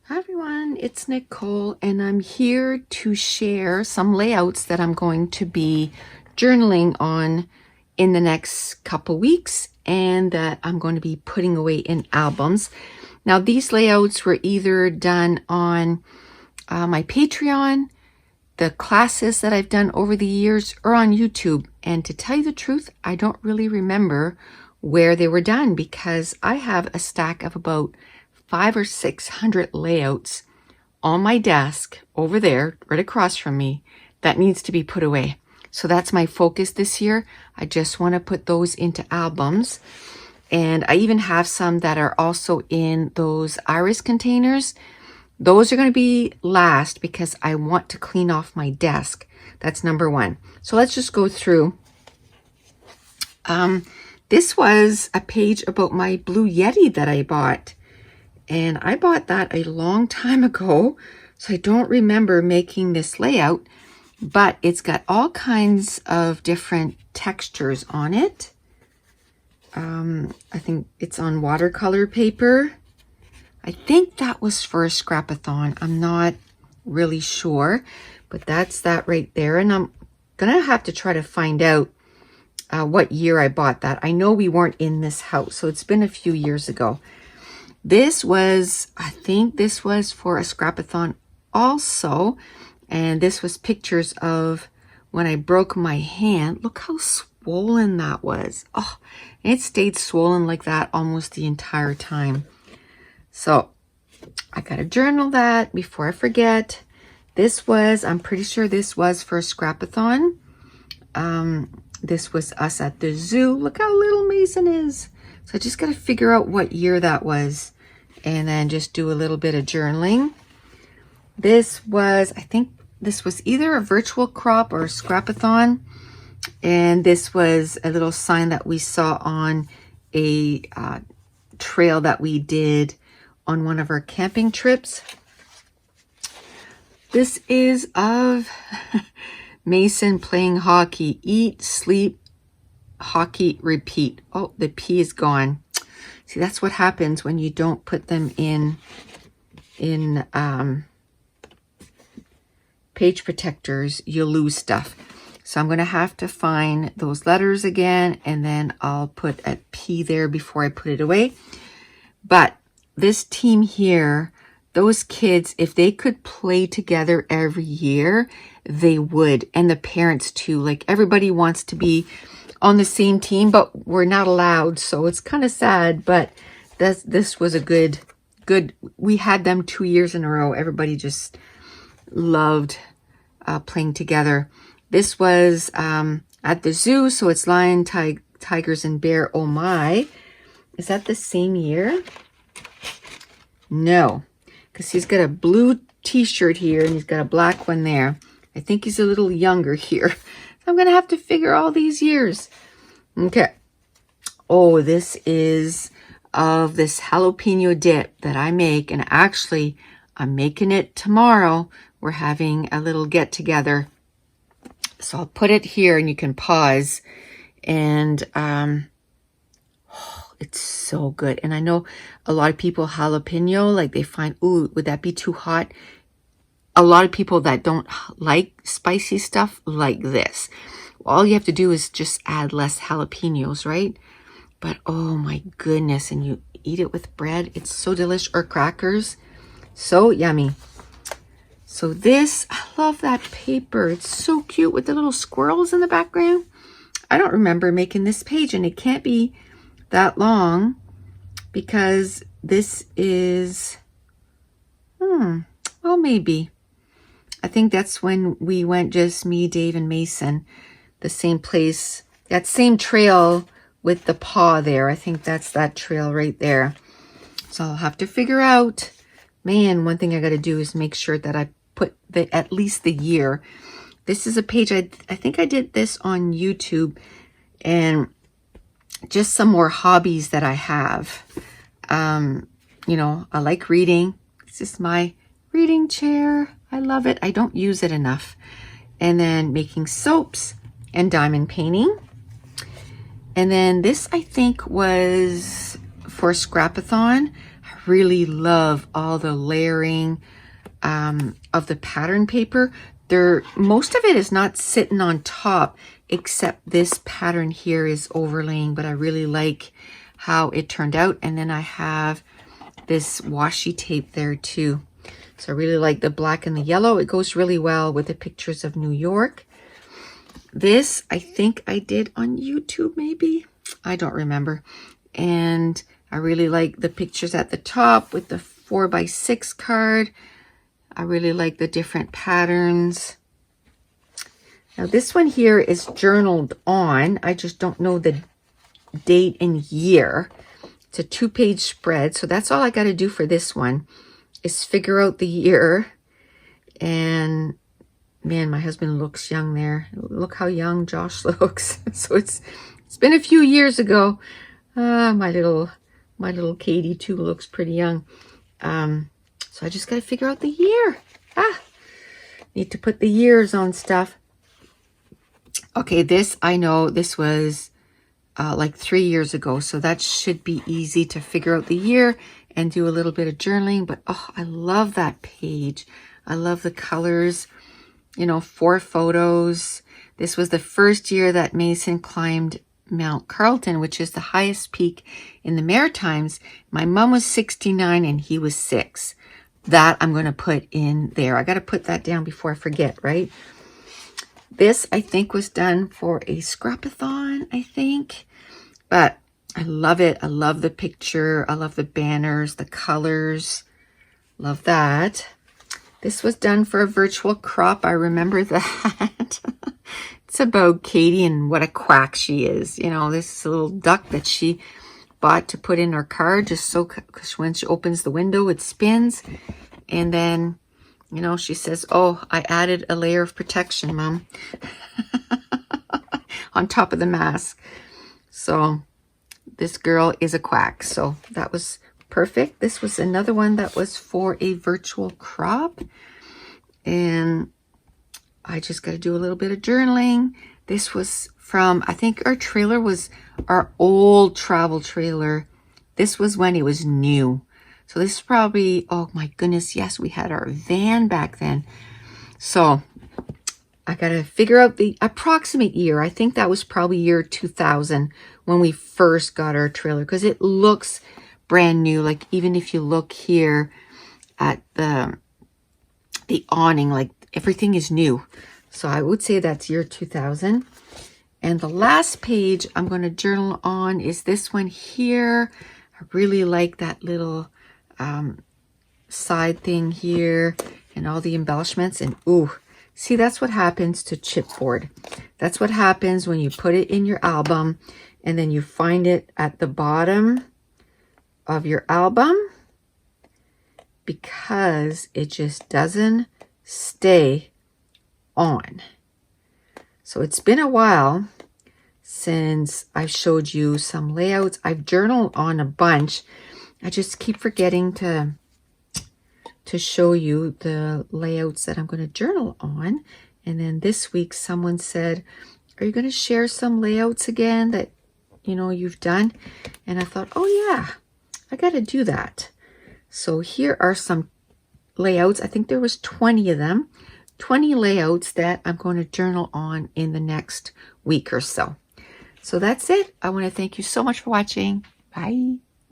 Hi everyone, it's Nicole and I'm here to share some layouts that I'm going to be journaling on in the next couple weeks and that I'm going to be putting away in albums. Now these layouts were either done on my Patreon, the classes that I've done over the years, or on YouTube. And to tell you the truth, I don't really remember where they were done because I have a stack of about 500 or 600 layouts on my desk over there, right across from me, that needs to be put away. So that's my focus this year. I just want to put those into albums. And I even have some that are also in those iris containers. Those are going to be last because I want to clean off my desk. That's number one. So let's just go through. This was a page about my Blue Yeti that I bought. And I bought that a long time ago, so I don't remember making this layout, but it's got all kinds of different textures on it. I think it's on watercolor paper. I think that was for a scrapathon. I'm not really sure, but that's that right there. And I'm gonna have to try to find out what year I bought that. I know we weren't in this house, so it's been a few years ago. This was, I think this was for a scrapathon also. And this was pictures of when I broke my hand. Look how swollen that was. Oh, it stayed swollen like that almost the entire time. So I got to journal that before I forget. This was, I'm pretty sure this was for a scrapathon. This was us at the zoo. Look how little Mason is. So I just got to figure out what year that was and then just do a little bit of journaling. This was, I think this was either a virtual crop or a scrapathon. And this was a little sign that we saw on a trail that we did on one of our camping trips. This is of Mason playing hockey. Eat, sleep, hockey, repeat. Oh, the P is gone. See, that's what happens when you don't put them in page protectors. You lose stuff. So I'm going to have to find those letters again, and then I'll put a P there before I put it away. But this team here, those kids, if they could play together every year, they would. And the parents too. Like, everybody wants to be on the same team, but we're not allowed. So it's kind of sad, but this was a good, we had them 2 years in a row. Everybody just loved playing together. This was at the zoo. So it's lion, tigers, and bear. Oh my. Is that the same year? No, because he's got a blue t-shirt here and he's got a black one there. I think he's a little younger here. I'm going to have to figure all these years. Okay. Oh, this is of this jalapeno dip that I make. And actually, I'm making it tomorrow. We're having a little get together. So I'll put it here and you can pause. And it's so good. And I know a lot of people jalapeno, like they find, ooh, would that be too hot? A lot of people that don't like spicy stuff like this. All you have to do is just add less jalapenos, right? But oh my goodness, and you eat it with bread. It's so delicious, or crackers. So yummy. So this, I love that paper. It's so cute with the little squirrels in the background. I don't remember making this page, and it can't be that long because this is, well, maybe. I think that's when we went, just me, Dave, and Mason, the same place, that same trail with the paw there. I think that's that trail right there. So I'll have to figure out, man, one thing I got to do is make sure that I put at least the year. This is a page, I think I did this on YouTube, and just some more hobbies that I have. You know, I like reading. This is my reading chair. I love it. I don't use it enough. And then making soaps and diamond painting. And then this, I think, was for Scrapathon. I really love all the layering of the pattern paper. Most of it is not sitting on top, except this pattern here is overlaying, but I really like how it turned out. And then I have this washi tape there too. So I really like the black and the yellow. It goes really well with the pictures of New York. This, I think I did on YouTube maybe. I don't remember. And I really like the pictures at the top with the 4x6 card. I really like the different patterns. Now this one here is journaled on. I just don't know the date and year. It's a 2-page spread. So that's all I got to do for this one is figure out the year. And man, my husband looks young there. Look how young Josh looks. So it's been a few years ago. My little Katie too looks pretty young. So I just got to figure out the year. Need to put the years on stuff. Okay, this, I know this was like 3 years ago. So that should be easy to figure out the year and do a little bit of journaling. But oh, I love that page. I love the colors, you know, 4 photos. This was the first year that Mason climbed Mount Carlton, which is the highest peak in the Maritimes. My mom was 69 and he was 6. That I'm going to put in there. I got to put that down before I forget, right? This, I think, was done for a scrapathon, I think. But I love it. I love the picture. I love the banners, the colors. Love that. This was done for a virtual crop. I remember that. It's about Katie and what a quack she is. You know, this little duck that she bought to put in her car just so, because when she opens the window, it spins. And then, you know, she says, oh, I added a layer of protection, Mom, on top of the mask. So this girl is a quack. So that was perfect. This was another one that was for a virtual crop. And I just got to do a little bit of journaling. This was from, I think our trailer was our old travel trailer. This was when it was new. So this is probably, oh my goodness, yes, we had our van back then. So I got to figure out the approximate year. I think that was probably year 2000 when we first got our trailer, because it looks brand new. Like even if you look here at the awning, like everything is new. So I would say that's year 2000. And the last page I'm going to journal on is this one here. I really like that little side thing here and all the embellishments. And ooh, see, that's what happens to chipboard. That's what happens when you put it in your album and then you find it at the bottom of your album, because it just doesn't stay on. So it's been a while since I've showed you some layouts. I've journaled on a bunch. I just keep forgetting to show you the layouts that I'm going to journal on. And then this week someone said, are you going to share some layouts again that, you know, you've done? And I thought, oh yeah, I got to do that. So here are some layouts. I think there was 20 of them. 20 layouts that I'm going to journal on in the next week or so. So that's it. I want to thank you so much for watching. Bye.